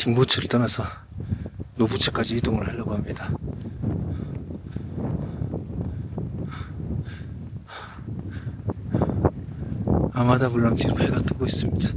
딩보츠를 떠나서 노부츠까지 이동을 하려고 합니다. 아마다 불랑지로 해가 뜨고 있습니다.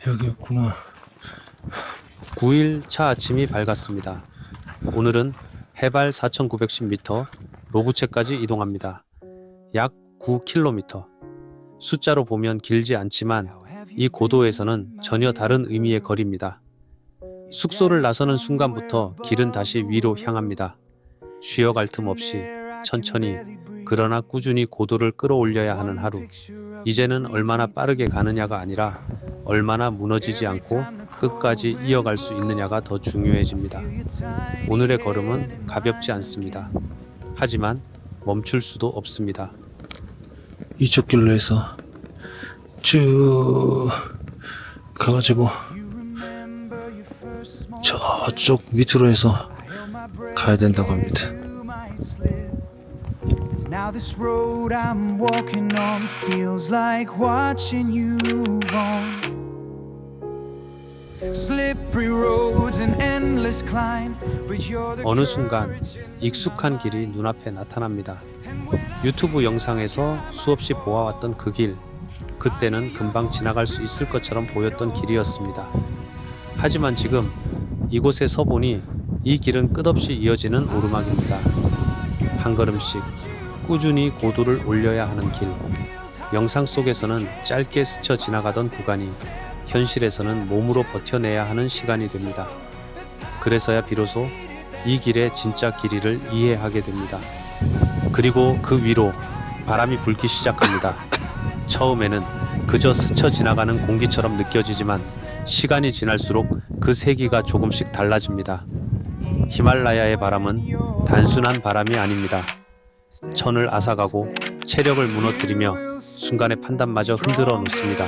여기였구나. 9일 차 아침이 밝았습니다. 오늘은 해발 4,910m, 노부체까지 이동합니다. 약 9km. 숫자로 보면 길지 않지만 이 고도에서는 전혀 다른 의미의 거리입니다. 숙소를 나서는 순간부터 길은 다시 위로 향합니다. 쉬어갈 틈 없이 천천히 그러나 꾸준히 고도를 끌어올려야 하는 하루. 이제는 얼마나 빠르게 가느냐가 아니라 얼마나 무너지지 않고 끝까지 이어갈 수 있느냐가 더 중요해집니다. 오늘의 걸음은 가볍지 않습니다. 하지만 멈출 수도 없습니다. 이쪽 길로 해서 쭉 가가지고 저쪽 밑으로 해서 가야 된다고 합니다. Now this road I'm walking on feels like watching you on slippery roads and endless climb but you're the 어느 순간 익숙한 길이 눈앞에 나타납니다. 유튜브 영상에서 수없이 보아왔던 그 길, 그때는 금방 지나갈 수 있을 것처럼 보였던 길이었습니다. 하지만 지금 이곳에 서보니 이 길은 끝없이 이어지는 오르막입니다. 한 걸음씩 꾸준히 고도를 올려야 하는 길. 영상 속에서는 짧게 스쳐 지나가던 구간이 현실에서는 몸으로 버텨내야 하는 시간이 됩니다. 그래서야 비로소 이 길의 진짜 길이를 이해하게 됩니다. 그리고 그 위로 바람이 불기 시작합니다. 처음에는 그저 스쳐 지나가는 공기처럼 느껴지지만 시간이 지날수록 그 세기가 조금씩 달라집니다. 히말라야의 바람은 단순한 바람이 아닙니다. 천을 앗아가고 체력을 무너뜨리며 순간의 판단마저 흔들어 놓습니다.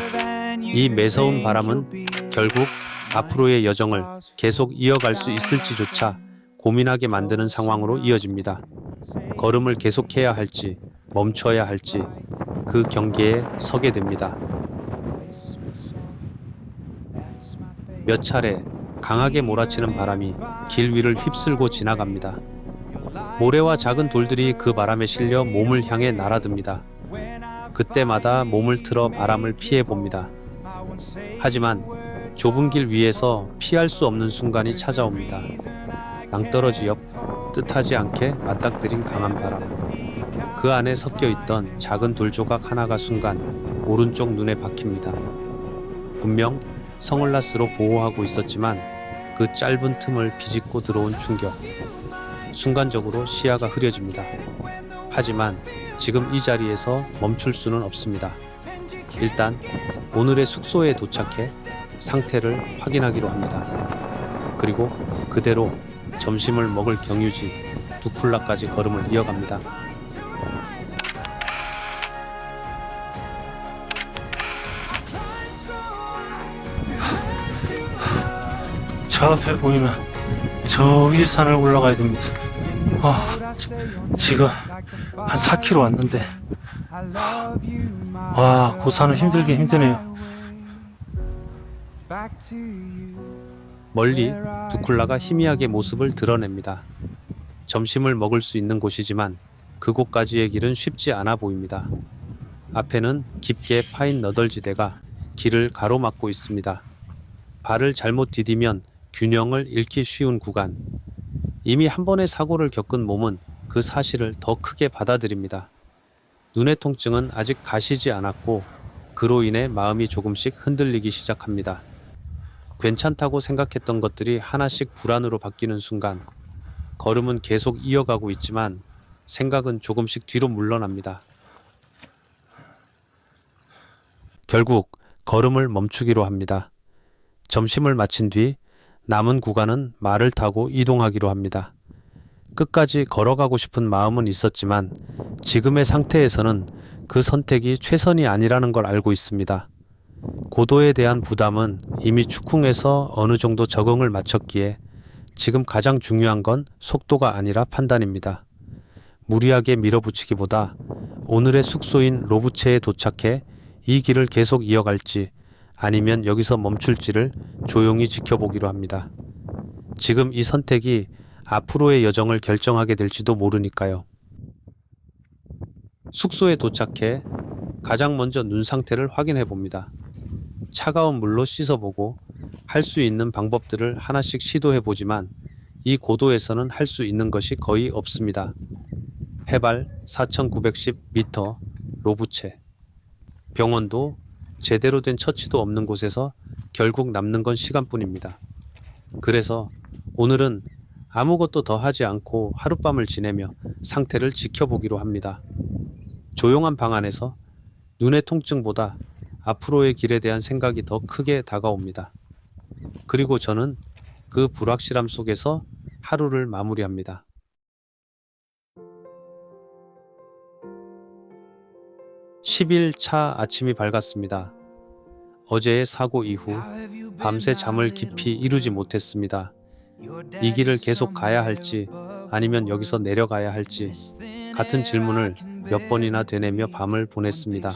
이 매서운 바람은 결국 앞으로의 여정을 계속 이어갈 수 있을지조차 고민하게 만드는 상황으로 이어집니다. 걸음을 계속해야 할지 멈춰야 할지 그 경계에 서게 됩니다. 몇 차례 강하게 몰아치는 바람이 길 위를 휩쓸고 지나갑니다. 모래와 작은 돌들이 그 바람에 실려 몸을 향해 날아듭니다. 그때마다 몸을 틀어 바람을 피해 봅니다. 하지만 좁은 길 위에서 피할 수 없는 순간이 찾아옵니다. 낭떠러지 옆 뜻하지 않게 맞닥뜨린 강한 바람. 그 안에 섞여 있던 작은 돌조각 하나가 순간 오른쪽 눈에 박힙니다. 분명 선글라스로 보호하고 있었지만 그 짧은 틈을 비집고 들어온 충격. 순간적으로 시야가 흐려집니다. 하지만 지금 이 자리에서 멈출 수는 없습니다. 일단 오늘의 숙소에 도착해 상태를 확인하기로 합니다. 그리고 그대로 점심을 먹을 경유지 두쿨라까지 걸음을 이어갑니다. 저 앞에 보이는 저 위 산을 올라가야 됩니다. 지금 한 4km 왔는데 그 산은 힘들긴 힘드네요. 멀리 두쿨라가 희미하게 모습을 드러냅니다. 점심을 먹을 수 있는 곳이지만 그곳까지의 길은 쉽지 않아 보입니다. 앞에는 깊게 파인 너덜지대가 길을 가로막고 있습니다. 발을 잘못 디디면 균형을 잃기 쉬운 구간. 이미 한 번의 사고를 겪은 몸은 그 사실을 더 크게 받아들입니다. 눈의 통증은 아직 가시지 않았고 그로 인해 마음이 조금씩 흔들리기 시작합니다. 괜찮다고 생각했던 것들이 하나씩 불안으로 바뀌는 순간 걸음은 계속 이어가고 있지만 생각은 조금씩 뒤로 물러납니다. 결국 걸음을 멈추기로 합니다. 점심을 마친 뒤 남은 구간은 말을 타고 이동하기로 합니다. 끝까지 걸어가고 싶은 마음은 있었지만 지금의 상태에서는 그 선택이 최선이 아니라는 걸 알고 있습니다. 고도에 대한 부담은 이미 축궁에서 어느 정도 적응을 마쳤기에 지금 가장 중요한 건 속도가 아니라 판단입니다. 무리하게 밀어붙이기보다 오늘의 숙소인 로부체에 도착해 이 길을 계속 이어갈지 아니면 여기서 멈출지를 조용히 지켜보기로 합니다. 지금 이 선택이 앞으로의 여정을 결정하게 될지도 모르니까요. 숙소에 도착해 가장 먼저 눈 상태를 확인해 봅니다. 차가운 물로 씻어보고 할 수 있는 방법들을 하나씩 시도해 보지만 이 고도에서는 할 수 있는 것이 거의 없습니다. 해발 4,910m 로부체. 병원도 제대로 된 처치도 없는 곳에서 결국 남는 건 시간뿐입니다. 그래서 오늘은 아무것도 더 하지 않고 하룻밤을 지내며 상태를 지켜보기로 합니다. 조용한 방 안에서 눈의 통증보다 앞으로의 길에 대한 생각이 더 크게 다가옵니다. 그리고 저는 그 불확실함 속에서 하루를 마무리합니다. 10일 차 아침이 밝았습니다. 어제의 사고 이후 밤새 잠을 깊이 이루지 못했습니다. 이 길을 계속 가야 할지 아니면 여기서 내려가야 할지 같은 질문을 몇 번이나 되뇌며 밤을 보냈습니다.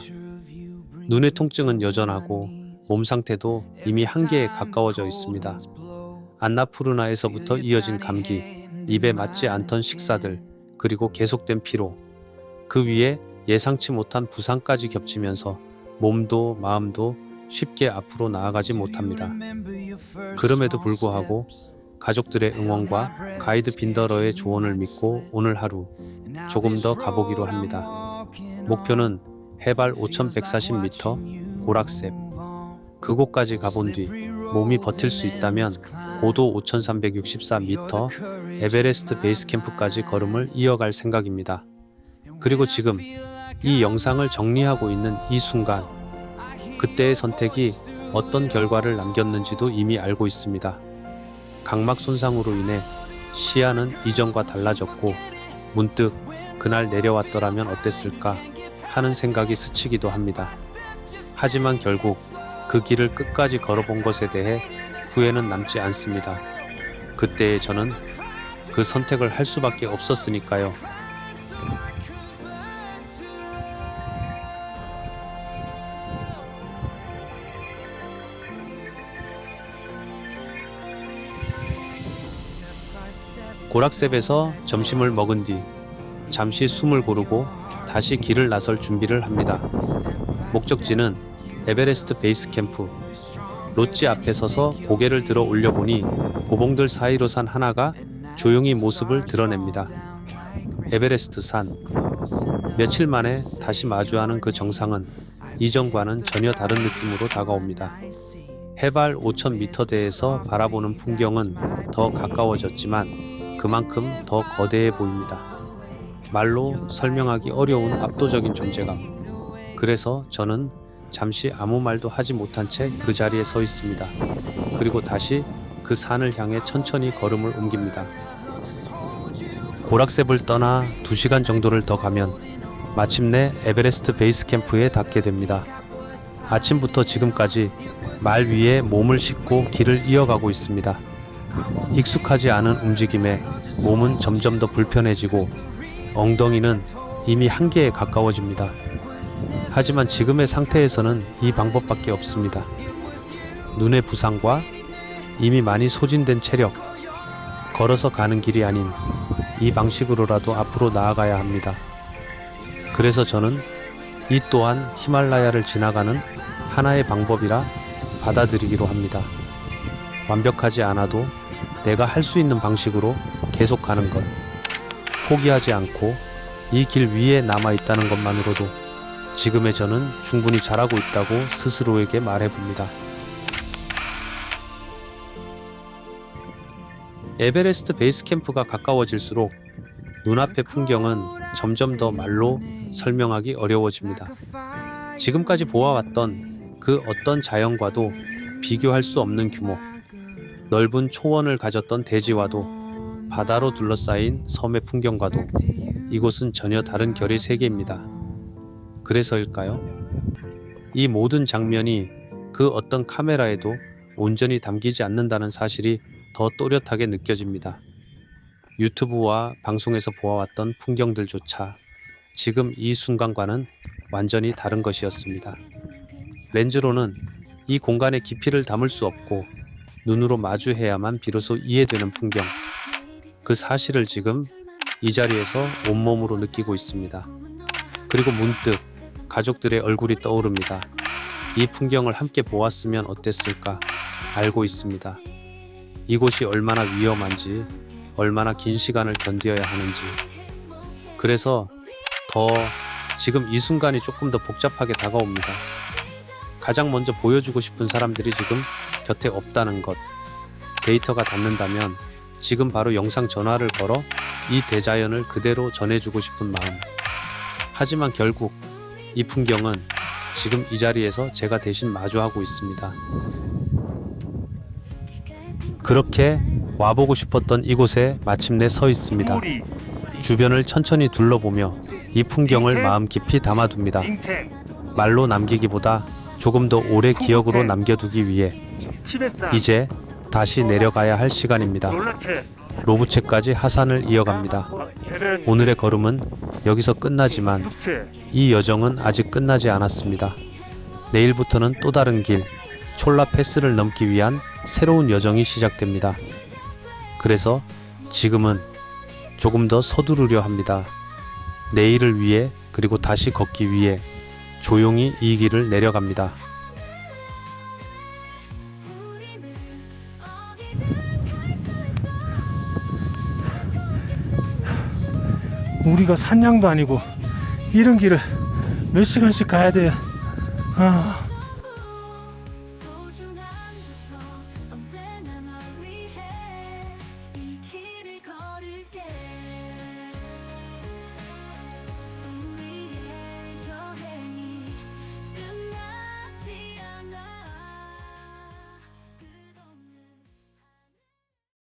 눈의 통증은 여전하고 몸 상태도 이미 한계에 가까워져 있습니다. 안나푸르나에서부터 이어진 감기, 입에 맞지 않던 식사들, 그리고 계속된 피로, 그 위에 예상치 못한 부상까지 겹치면서 몸도 마음도 쉽게 앞으로 나아가지 못합니다. 그럼에도 불구하고 가족들의 응원과 가이드 빈더러의 조언을 믿고 오늘 하루 조금 더 가보기로 합니다. 목표는 해발 5,140m 고락셉. 그곳까지 가본 뒤 몸이 버틸 수 있다면 고도 5,364m 에베레스트 베이스 캠프까지 걸음을 이어갈 생각입니다. 그리고 지금 이 영상을 정리하고 있는 이 순간, 그때의 선택이 어떤 결과를 남겼는지도 이미 알고 있습니다. 각막 손상으로 인해 시야는 이전과 달라졌고 문득 그날 내려왔더라면 어땠을까 하는 생각이 스치기도 합니다. 하지만 결국 그 길을 끝까지 걸어본 것에 대해 후회는 남지 않습니다. 그때의 저는 그 선택을 할 수밖에 없었으니까요. 고락셉에서 점심을 먹은 뒤 잠시 숨을 고르고 다시 길을 나설 준비를 합니다. 목적지는 에베레스트 베이스 캠프. 롯지 앞에 서서 고개를 들어 올려보니 고봉들 사이로 산 하나가 조용히 모습을 드러냅니다. 에베레스트 산. 며칠 만에 다시 마주하는 그 정상은 이전과는 전혀 다른 느낌으로 다가옵니다. 해발 5,000m대에서 바라보는 풍경은 더 가까워졌지만 그만큼 더 거대해 보입니다. 말로 설명하기 어려운 압도적인 존재감. 그래서 저는 잠시 아무 말도 하지 못한 채 그 자리에 서 있습니다. 그리고 다시 그 산을 향해 천천히 걸음을 옮깁니다. 고락셉을 떠나 2시간 정도를 더 가면 마침내 에베레스트 베이스 캠프에 닿게 됩니다. 아침부터 지금까지 말 위에 몸을 싣고 길을 이어가고 있습니다. 익숙하지 않은 움직임에 몸은 점점 더 불편해지고 엉덩이는 이미 한계에 가까워집니다. 하지만 지금의 상태에서는 이 방법밖에 없습니다. 눈의 부상과 이미 많이 소진된 체력, 걸어서 가는 길이 아닌 이 방식으로라도 앞으로 나아가야 합니다. 그래서 저는 이 또한 히말라야를 지나가는 하나의 방법이라 받아들이기로 합니다. 완벽하지 않아도 내가 할 수 있는 방식으로 계속 가는 것, 포기하지 않고 이 길 위에 남아있다는 것만으로도 지금의 저는 충분히 잘하고 있다고 스스로에게 말해봅니다. 에베레스트 베이스 캠프가 가까워질수록 눈앞의 풍경은 점점 더 말로 설명하기 어려워집니다. 지금까지 보아왔던 그 어떤 자연과도 비교할 수 없는 규모, 넓은 초원을 가졌던 대지와도 바다로 둘러싸인 섬의 풍경과도 이곳은 전혀 다른 결의 세계입니다. 그래서일까요? 이 모든 장면이 그 어떤 카메라에도 온전히 담기지 않는다는 사실이 더 또렷하게 느껴집니다. 유튜브와 방송에서 보아왔던 풍경들조차 지금 이 순간과는 완전히 다른 것이었습니다. 렌즈로는 이 공간의 깊이를 담을 수 없고 눈으로 마주해야만 비로소 이해되는 풍경, 그 사실을 지금 이 자리에서 온몸으로 느끼고 있습니다. 그리고 문득 가족들의 얼굴이 떠오릅니다. 이 풍경을 함께 보았으면 어땠을까? 알고 있습니다. 이곳이 얼마나 위험한지, 얼마나 긴 시간을 견뎌야 하는지. 그래서 더 지금 이 순간이 조금 더 복잡하게 다가옵니다. 가장 먼저 보여주고 싶은 사람들이 지금 곁에 없다는 것. 데이터가 닿는다면 지금 바로 영상 전화를 걸어 이 대자연을 그대로 전해주고 싶은 마음. 하지만 결국 이 풍경은 지금 이 자리에서 제가 대신 마주하고 있습니다. 그렇게 와보고 싶었던 이곳에 마침내 서 있습니다. 주변을 천천히 둘러보며 이 풍경을 마음 깊이 담아둡니다. 말로 남기기보다 조금 더 오래 기억으로 남겨두기 위해 이제 다시 내려가야 할 시간입니다. 로부체까지 하산을 이어갑니다. 오늘의 걸음은 여기서 끝나지만 이 여정은 아직 끝나지 않았습니다. 내일부터는 또 다른 길, 촐라 패스를 넘기 위한 새로운 여정이 시작됩니다. 그래서 지금은 조금 더 서두르려 합니다. 내일을 위해, 그리고 다시 걷기 위해 조용히 이 길을 내려갑니다. 우리가 산양도 아니고 이런 길을 몇 시간씩 가야 돼. 아.